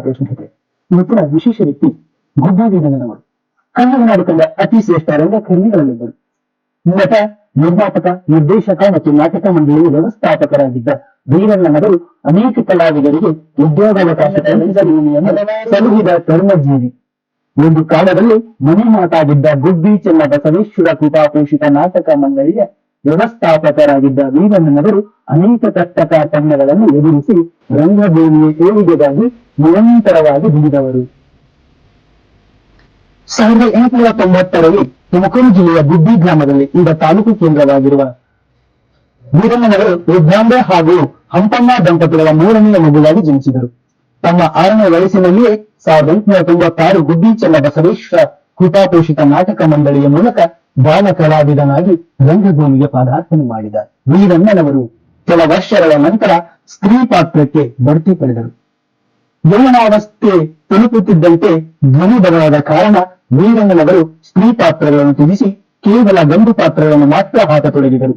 ಪ್ರಸ್ತುತತೆ. ಇವತ್ತಿನ ವಿಶೇಷ ವ್ಯಕ್ತಿ ಗುಬ್ಬಿ ವೀರಣ್ಣನವರು. ಕನ್ನಡ ನಾಡು ಕಂಡ ಅತಿ ಶ್ರೇಷ್ಠ ರಂಗಕರ್ಮಿಗಳಲ್ಲಿದ್ದರು. ನಟ, ನಿರ್ಮಾಪಕ, ನಿರ್ದೇಶಕ ಮತ್ತು ನಾಟಕ ಮಂಡಳಿಯ ವ್ಯವಸ್ಥಾಪಕರಾಗಿದ್ದ ವೀರಣ್ಣನವರು ಅನೇಕ ಕಲಾವಿದರಿಗೆ ಉದ್ಯೋಗಾವಕಾಶ ಸಲುಹಿದ ಕರ್ಮಜೀವಿ. ಒಂದು ಕಾಲದಲ್ಲಿ ಮನೆ ಮಾತಾಗಿದ್ದ ಗುಬ್ಬಿ ಚೆನ್ನ ಬಸವೇಶ್ವರ ಕೃಪಾಪೋಷಿತ ನಾಟಕ ಮಂಡಳಿಯ ವ್ಯವಸ್ಥಾಪಕರಾಗಿದ್ದ ವೀರಣ್ಣನವರು ಅನೇಕ ಕಷ್ಟಕ ತಂಡಗಳನ್ನು ಎದುರಿಸಿ ರಂಗಭೂಮಿಯ ಏಳಿಗೆಗಾಗಿ ನಿರಂತರವಾಗಿ ದುಡಿದವರು. 1890ರಲ್ಲಿ ತುಮಕೂರು ಜಿಲ್ಲೆಯ ಗುಬ್ಬಿ ಗ್ರಾಮದಲ್ಲಿ ಈಗ ತಾಲೂಕು ಕೇಂದ್ರವಾಗಿರುವ ವೀರಣ್ಣನವರು ರುದ್ರಾಂಬೆ ಹಾಗೂ ಹಂಪಣ್ಣ ದಂಪತಿಗಳ 3ನೇ ಮಗುವಾಗಿ ಜನಿಸಿದರು. ತಮ್ಮ 6ನೇ ವಯಸ್ಸಿನಲ್ಲಿಯೇ 1896 ಗುಬ್ಬಿ ಚೆನ್ನ ಬಸವೇಶ್ವರ ಕೃಪಾಪೋಷಿತ ನಾಟಕ ಮಂಡಳಿಯ ಮೂಲಕ ಬಾಲ ಕಲಾವಿದನಾಗಿ ರಂಗಭೂಮಿಗೆ ಪಾದಾರ್ಪಣೆ ಮಾಡಿದ ವೀರಣ್ಣನವರು ಕೆಲ ವರ್ಷಗಳ ನಂತರ ಸ್ತ್ರೀ ಪಾತ್ರಕ್ಕೆ ಬಡ್ತಿ ಪಡೆದರು. ಯೌವನಾವಸ್ಥೆ ತಲುಪುತ್ತಿದ್ದಂತೆ ಧ್ವನಿ ಬದಲಾದ ಕಾರಣ ವೀರಣ್ಣನವರು ಸ್ತ್ರೀ ಪಾತ್ರಗಳನ್ನು ತ್ಯಜಿಸಿ ಕೇವಲ ಗಂಡು ಪಾತ್ರಗಳನ್ನು ಮಾತ್ರ ಹಾಕತೊಡಗಿದರು.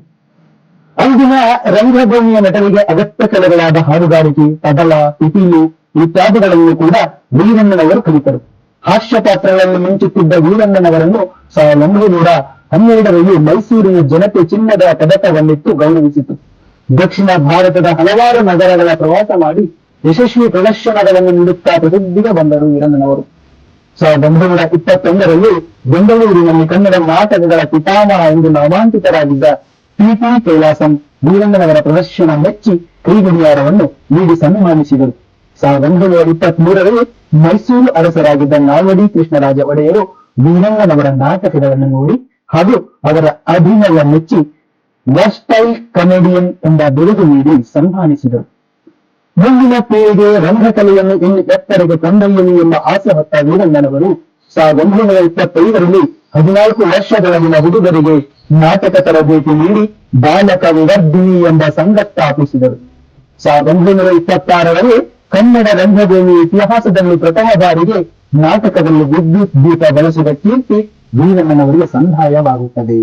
ಅಂದಿನ ರಂಗಭೂಮಿಯ ನಟರಿಗೆ ಅಗತ್ಯ ಕಲೆಗಳಾದ ಹಾಡುಗಾರಿಕೆ, ತಬಲ, ಪಿಟೀಲು ಇತ್ಯಾದಿಗಳನ್ನು ಕೂಡ ವೀರಣ್ಣನವರು ಕಲಿತರು. ಹಾಸ್ಯ ಪಾತ್ರಗಳನ್ನು ಮಿಂಚುತ್ತಿದ್ದ ವೀರಣ್ಣನವರನ್ನು 1912ರಲ್ಲಿ ಮೈಸೂರಿನ ಜನತೆ ಚಿನ್ನದ ಪದಕವನ್ನಿತ್ತು ಗೌರವಿಸಿತು. ದಕ್ಷಿಣ ಭಾರತದ ಹಲವಾರು ನಗರಗಳ ಪ್ರವಾಸ ಮಾಡಿ ಯಶಸ್ವಿ ಪ್ರದರ್ಶನಗಳನ್ನು ನೀಡುತ್ತಾ ಪ್ರಸಿದ್ಧಿಗೆ ಬಂದರು ವೀರಣ್ಣನವರು. 1921ರಲ್ಲಿ ಬೆಂಗಳೂರಿನಲ್ಲಿ ಕನ್ನಡ ನಾಟಕಗಳ ಪಿತಾಮಹ ಎಂದು ನಾಮಾಂಕಿತರಾಗಿದ್ದ ಟಿ.ಟಿ. ಕೈಲಾಸಂ ವೀರಣ್ಣನವರ ಪ್ರದರ್ಶನ ಮೆಚ್ಚಿ ಕೈಗಡಿಯಾರವನ್ನು ನೀಡಿ ಸನ್ಮಾನಿಸಿದರು. 1923ರಲ್ಲಿ ಮೈಸೂರು ಅರಸರಾಗಿದ್ದ ನಾಲ್ವಡಿ ಕೃಷ್ಣರಾಜ ಒಡೆಯರು ವೀರಣ್ಣನವರ ನಾಟಕಗಳನ್ನು ನೋಡಿ ಹಾಗೂ ಅವರ ಅಭಿನಯ ಮೆಚ್ಚಿ ವರ್ಸ್ಟೈಲ್ ಕಮೆಡಿಯನ್ ಎಂಬ ಬಿರುದು ನೀಡಿ ಸನ್ಮಾನಿಸಿದರು. ಮುಂದಿನ ಪೀಳಿಗೆ ರಂಗಕಲೆಯನ್ನು ಇನ್ನು ಎತ್ತರೆಗೆ ಕೊಂಡೊಯ್ಯಲಿ ಎಂಬ ಆಸೆ ಹೊತ್ತ ವೀರಣ್ಣನವರು 1925ರಲ್ಲಿ 14 ವರ್ಷದೊಳಗಿನ ಹುಡುಗರಿಗೆ ನಾಟಕ ತರಬೇತಿ ನೀಡಿ ಬಾಲಕ ವಿವರ್ಧಿನಿ ಎಂಬ ಸಂಘ ಸ್ಥಾಪಿಸಿದರು. 1926ರಲ್ಲಿ ಕನ್ನಡ ರಂಗಭೂಮಿ ಇತಿಹಾಸದಲ್ಲಿ ಪ್ರಥಮ ಬಾರಿಗೆ ನಾಟಕದಲ್ಲಿ ವಿದ್ಯುತ್ ದೀಪ ಬಳಸಿದ ಕೀರ್ತಿ ವೀರಣ್ಣನವರಿಗೆ ಸಂದಾಯವಾಗುತ್ತದೆ.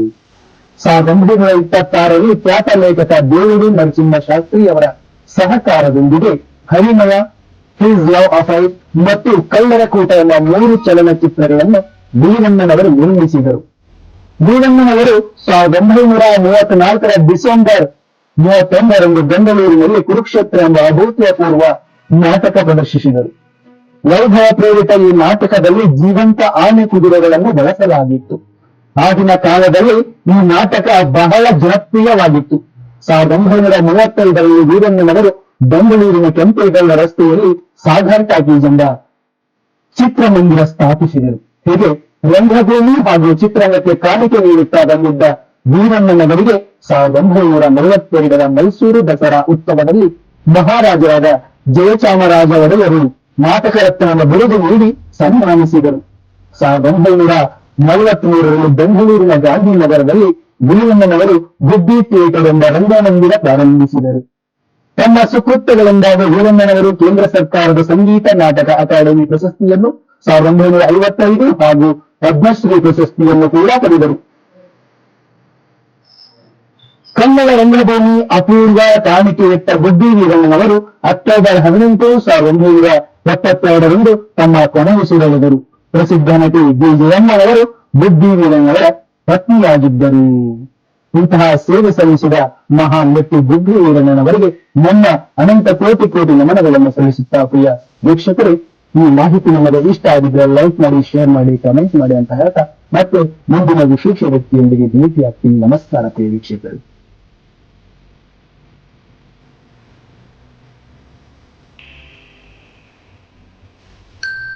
1926ರಲ್ಲಿ ಖ್ಯಾತ ಲೇಖಕ ದೇವಿಡಿ ನರಸಿಂಹ ಶಾಸ್ತ್ರಿ ಅವರ ಸಹಕಾರದೊಂದಿಗೆ ಹರಿಮಯ, ಹಿಸ್ ಲವ್ ಅಫೈರ್ ಮತ್ತು ಕಳ್ಳರ ಕೂಟ ಎಂಬ 3 ಚಲನಚಿತ್ರಗಳನ್ನು ವೀರಣ್ಣನವರು ನಿರ್ಮಿಸಿದರು. ವೀರಣ್ಣನವರು 1934ರ ಡಿಸೆಂಬರ್ 31ರಂದು ಬೆಂಗಳೂರಿನಲ್ಲಿ ಕುರುಕ್ಷೇತ್ರ ಎಂಬ ಅಭೂತಪೂರ್ವ ನಾಟಕ ಪ್ರದರ್ಶಿಸಿದರು. ವೈಭವ ಪ್ರೇರಿತ ಈ ನಾಟಕದಲ್ಲಿ ಜೀವಂತ ಆನೆ ಕುದುರೆಗಳನ್ನು ಬಳಸಲಾಗಿತ್ತು. ಆಗಿನ ಕಾಲದಲ್ಲಿ ಈ ನಾಟಕ ಬಹಳ ಜನಪ್ರಿಯವಾಗಿತ್ತು. 1935ರಲ್ಲಿ ವೀರಣ್ಣನವರು ಬೆಂಗಳೂರಿನ ಕೆಂಪೇಗೌಡ ರಸ್ತೆಯಲ್ಲಿ ಸಾಗರ್ ಟಾಕೀಸ್ ಎಂಬ ಚಿತ್ರಮಂದಿರ ಸ್ಥಾಪಿಸಿದರು. ಹೀಗೆ ರಂಗಭೂಮಿ ಹಾಗೂ ಚಿತ್ರರಂಗಕ್ಕೆ ಕಾಣಿಕೆ ನೀಡುತ್ತಾ ಬಂದಿದ್ದ ವೀರಣ್ಣನವರಿಗೆ 1942ರ ಮೈಸೂರು ದಸರಾ ಉತ್ಸವದಲ್ಲಿ ಮಹಾರಾಜರಾದ ಜಯಚಾಮರಾಜ ಒಡೆಯರು ನಾಟಕ ರತ್ನ ಬಿರುದು ನೀಡಿ ಸನ್ಮಾನಿಸಿದರು. 1943ರಲ್ಲಿ ಬೆಂಗಳೂರಿನ ಗಾಂಧಿನಗರದಲ್ಲಿ ವೀರಣ್ಣನವರು ಗುಬ್ಬಿ ಥಿಯೇಟರ್ ಎಂಬ ರಂಗಮಂದಿರ ಪ್ರಾರಂಭಿಸಿದರು. ತಮ್ಮ ಸುಕೃತ್ಯಗಳಿಂದಾಗಿ ವೀರಣ್ಣನವರು ಕೇಂದ್ರ ಸರ್ಕಾರದ ಸಂಗೀತ ನಾಟಕ ಅಕಾಡೆಮಿ ಪ್ರಶಸ್ತಿಯನ್ನು 1955 ಹಾಗೂ ಪದ್ಮಶ್ರೀ ಪ್ರಶಸ್ತಿಯನ್ನು ಕೂಡ ಪಡೆದರು. ಕನ್ನಡ ರಂಗಭೂಮಿ ಅಪೂರ್ವ ಕಾಣಿಕೆಯಿಟ್ಟ ಗುಬ್ಬಿ ವೀರಣ್ಣನವರು ಅಕ್ಟೋಬರ್ 18, 1972ರಂದು ತಮ್ಮ ಕೊನೆಯುಸಿರೆಳೆದರು. ಪ್ರಸಿದ್ಧ ನಟಿ ಬಿ. ಜಯಮ್ಮನವರು ಗುಬ್ಬಿ ವೀರಣ್ಣನವರ ಪತ್ನಿಯಾಗಿದ್ದರು. ಇಂತಹ ಸೇವೆ ಸಲ್ಲಿಸಿದ ಮಹಾನ್ ವ್ಯಕ್ತಿ ಗುಬ್ಬಿ ವೀರಣ್ಣನವರಿಗೆ ನನ್ನ ಅನಂತ ಕೋಟಿ ನಮನಗಳನ್ನು ಸಲ್ಲಿಸುತ್ತಾ ಪ್ರಿಯ ವೀಕ್ಷಕರು, ಈ ಮಾಹಿತಿ ನಮಗೆ ಇಷ್ಟ ಆಗಿದ್ರೆ ಲೈಕ್ ಮಾಡಿ, ಶೇರ್ ಮಾಡಿ, ಕಮೆಂಟ್ ಮಾಡಿ ಅಂತ ಹೇಳ್ತಾ ಮತ್ತೆ ಮುಂದಿನ ವಿಶೇಷ ವ್ಯಕ್ತಿಯೊಂದಿಗೆ ಭೇಟಿ ಆಗ್ತೀನಿ. ನಮಸ್ಕಾರ ಪ್ರಿಯ ವೀಕ್ಷಕರು.